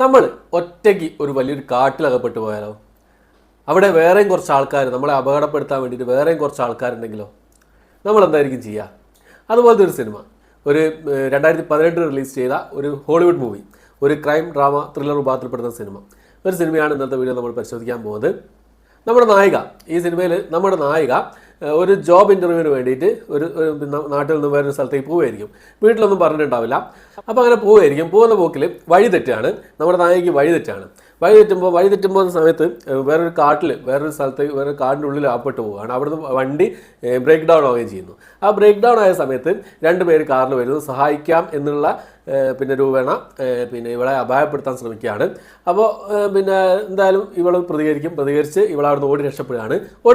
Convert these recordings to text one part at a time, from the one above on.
നമ്മൾ ഒറ്റയ്ക്ക് ഒരു വലിയൊരു കാട്ടിലകപ്പെട്ടു പോയാലോ? അവിടെ വേറെയും കുറച്ച് ആൾക്കാർ നമ്മളെ അപകടപ്പെടുത്താൻ വേണ്ടിയിട്ട് വേറെയും കുറച്ച് ആൾക്കാരുണ്ടെങ്കിലോ നമ്മൾ എന്തായിരിക്കും ചെയ്യുക? അതുപോലത്തെ ഒരു സിനിമ ഒരു 2018 റിലീസ് ചെയ്ത ഒരു ഹോളിവുഡ് മൂവി, ഒരു ക്രൈം ഡ്രാമ ത്രില്ലർ വിഭാഗത്തിൽപ്പെടുന്ന സിനിമ. ഒരു സിനിമയാണ് ഇന്നത്തെ വീഡിയോ നമ്മൾ പരിശോധിക്കാൻ പോകുന്നത്. നമ്മുടെ നായിക, ഈ സിനിമയിൽ നമ്മുടെ നായിക ഒരു ജോബ് ഇൻ്റർവ്യൂവിന് വേണ്ടിയിട്ട് ഒരു നാട്ടിൽ നിന്ന് വേറൊരു സ്ഥലത്തേക്ക് പോവുമായിരിക്കും. വീട്ടിലൊന്നും പറഞ്ഞിട്ടുണ്ടാവില്ല. അപ്പോൾ അങ്ങനെ പോവുമായിരിക്കും. പോകുന്ന പോക്കിൽ വഴി തെറ്റാണ്. നമ്മുടെ നായികയ്ക്ക് വഴി തെറ്റാണ്. വഴി തെറ്റുമ്പോൾ സമയത്ത് വേറൊരു സ്ഥലത്തേക്ക് വേറൊരു കാടിൻ്റെ ഉള്ളിൽ അകപ്പെട്ട് പോവുകയാണ്. അവിടുന്ന് വണ്ടി ബ്രേക്ക് ഡൗൺ ആവുകയും ചെയ്യുന്നു. ആ ബ്രേക്ക് ഡൗൺ ആയ സമയത്ത് 2 പേര് കാറിൽ വരുന്നു. സഹായിക്കാം എന്നുള്ള രൂപേണ ഇവളെ അപായപ്പെടുത്താൻ ശ്രമിക്കുകയാണ്. അപ്പോൾ എന്തായാലും ഇവൾ പ്രതികരിച്ച് ഇവളവിടുന്ന് ഓടി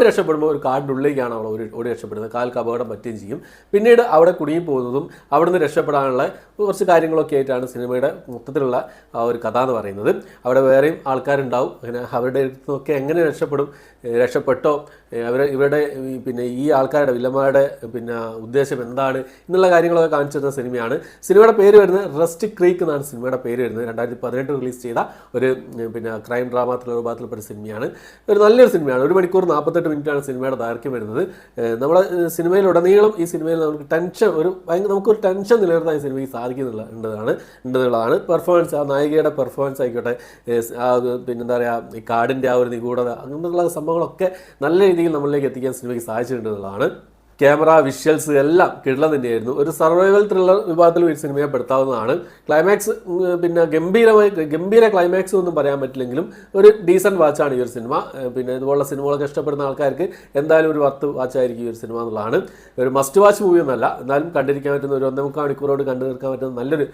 രക്ഷപ്പെടുമ്പോൾ ഒരു കാടിൻ്റെ ഉള്ളിലേക്കാണ് അവൾ ഓടി രക്ഷപ്പെടുന്നത്. കാൽക്ക് അപകടം പറ്റുകയും ചെയ്യും. പിന്നീട് അവിടെ കുടുങ്ങി പോകുന്നതും അവിടുന്ന് രക്ഷപ്പെടാനുള്ള കുറച്ച് കാര്യങ്ങളൊക്കെ ആയിട്ടാണ് സിനിമയുടെ മൊത്തത്തിലുള്ള ആ ഒരു കഥ എന്ന് പറയുന്നത്. അവിടെ വേറെയും ആൾക്കാരുണ്ടാവും. അങ്ങനെ അവരുടെ അടുത്തൊക്കെ എങ്ങനെ രക്ഷപ്പെട്ടോ ഇവരുടെ ഈ ആൾക്കാരുടെ വില്ലന്മാരുടെ ഉദ്ദേശം എന്താണ് എന്നുള്ള കാര്യങ്ങളൊക്കെ കാണിച്ചു തരുന്ന സിനിമയാണ്. സിനിമയുടെ പേര് വരുന്നത് റസ്റ്റ് ക്രീക്ക് എന്നാണ് സിനിമയുടെ പേര് വരുന്നത്. 2018 റിലീസ് ചെയ്ത ഒരു ക്രൈം ഡ്രാമ ത്രില്ലർ വിഭാഗത്തിൽപ്പെട്ട സിനിമയാണ്. ഒരു നല്ലൊരു സിനിമയാണ്. 1 മണിക്കൂർ 48 മിനിറ്റാണ് സിനിമയുടെ ദൈർഘ്യം വരുന്നത്. നമ്മുടെ സിനിമയിലുടനീളം ഈ സിനിമയിൽ നമുക്കൊരു ടെൻഷൻ നിലനിർത്താൻ ഈ സിനിമയ്ക്ക് സാധിക്കുന്നുള്ളതാണ് പെർഫോമൻസ്. ആ നായികയുടെ പെർഫോമൻസ് ആയിക്കോട്ടെ, എന്താ പറയുക, ഈ കാടിൻ്റെ ആ ഒരു നിഗൂഢത, അങ്ങനെയുള്ള സംഭവങ്ങളൊക്കെ നല്ല രീതിയിൽ നമ്മളിലേക്ക് എത്തിക്കാൻ സിനിമയ്ക്ക് സാധിച്ചിട്ടുണ്ടെന്നുള്ളതാണ്. ക്യാമറ, വിഷ്വൽസ് എല്ലാം കിടലം തന്നെയായിരുന്നു. ഒരു സർവൈവൽ ത്രില്ലർ വിഭാഗത്തിൽ ഈ സിനിമയെ പെടുത്താവുന്നതാണ്. ക്ലൈമാക്സ് ഗംഭീര ക്ലൈമാക്സ് ഒന്നും പറയാൻ പറ്റില്ലെങ്കിലും ഒരു ഡീസൻറ്റ് വാച്ചാണ് ഈ ഒരു സിനിമ. ഇതുപോലുള്ള സിനിമകളൊക്കെ ഇഷ്ടപ്പെടുന്ന ആൾക്കാർക്ക് എന്തായാലും ഒരു വർത്ത് വാച്ചായിരിക്കും ഈ ഒരു സിനിമ എന്നുള്ളതാണ്. ഒരു മസ്റ്റ് വാച്ച് മൂവി ഒന്നല്ല, എന്നാലും കണ്ടിരിക്കാൻ പറ്റുന്ന ഒരു 1.25 മണിക്കൂറോട് കണ്ടു തീർക്കാൻ പറ്റുന്ന നല്ലൊരു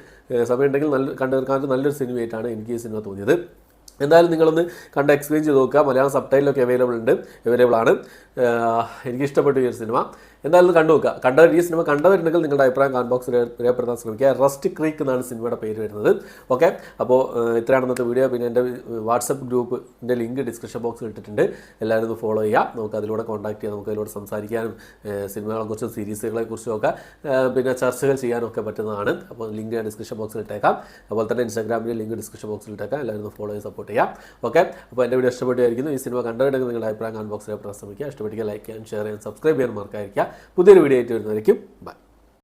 സമയം ഉണ്ടെങ്കിൽ കണ്ടു തീർക്കാൻ പറ്റുന്ന നല്ലൊരു സിനിമയായിട്ടാണ് എനിക്ക് ഈ സിനിമ തോന്നിയത്. എന്തായാലും നിങ്ങളൊന്ന് കണ്ട് എക്സ്പ്ലെയിൻ ചെയ്ത് നോക്കുക. മലയാളം സബ്ടൈറ്റിലൊക്കെ അവൈലബിൾ ആണ്. എനിക്ക് ഇഷ്ടപ്പെട്ടു ഈ ഒരു സിനിമ. എന്തായാലും കണ്ടു നോക്കുക. ഈ സിനിമ കണ്ടവരുണ്ടെങ്കിൽ നിങ്ങളുടെ അഭിപ്രായം കമന്റ് ബോക്സിൽ രേഖപ്പെടുത്താൻ ശ്രമിക്കുക. റസ്റ്റ് ക്രീക്ക് എന്നാണ് സിനിമയുടെ പേര് വരുന്നത്. ഓക്കെ, അപ്പോൾ ഇത്രയാണ് ഇന്നത്തെ വീഡിയോ. എൻ്റെ വാട്സപ്പ് ഗ്രൂപ്പിൻ്റെ ലിങ്ക് ഡിസ്ക്രിപ്ഷൻ ബോക്സിൽ ഇട്ടിട്ടുണ്ട്. എല്ലാവരും ഒന്ന് ഫോളോ ചെയ്യുക. നമുക്ക് അതിലൂടെ കോൺടാക്ട് ചെയ്യാം. നമുക്ക് അതിലൂടെ സംസാരിക്കാനും സിനിമകളെക്കുറിച്ചും സീരീസുകളെക്കുറിച്ചും ഒക്കെ ചർച്ചകൾ ചെയ്യാനൊക്കെ പറ്റുന്നതാണ്. അപ്പോൾ ലിങ്ക് ഞാൻ ഡിസ്ക്രിപ്ഷൻ ബോക്സിൽ ഇട്ടേക്കാം. അതുപോലെ തന്നെ ഇൻസ്റ്റാഗ്രാമിൻ്റെ ലിങ്ക് ഡിസ്ക്രിപ്ഷൻ ബോക്സിൽ ഇട്ടേക്കാം. എല്ലാവരും ഒന്ന് ഫോളോ ചെയ്ത് സപ്പോർട്ട് ചെയ്യാം. ഓക്കെ, അപ്പോൾ എൻ്റെ വീഡിയോ ഇഷ്ടപ്പെട്ടായിരിക്കുന്നു. ഈ സിനിമ കണ്ടവരുണ്ടെങ്കിൽ നിങ്ങളുടെ അഭിപ്രായം കമന്റ് ബോക്സിൽ ശ്രമിക്കുക. ഇഷ്ടപ്പെട്ടിക്കുക, ലൈക്ക് ചെയ്യാൻ, ഷെയർ ചെയ്യാൻ, സബ്സ്ക്രൈബ് ചെയ്യാൻ മറക്കാതിരിക്കുക. പുതിയൊരു വീഡിയോ ആയിട്ട് വരുന്നതായിരിക്കും. ബൈ.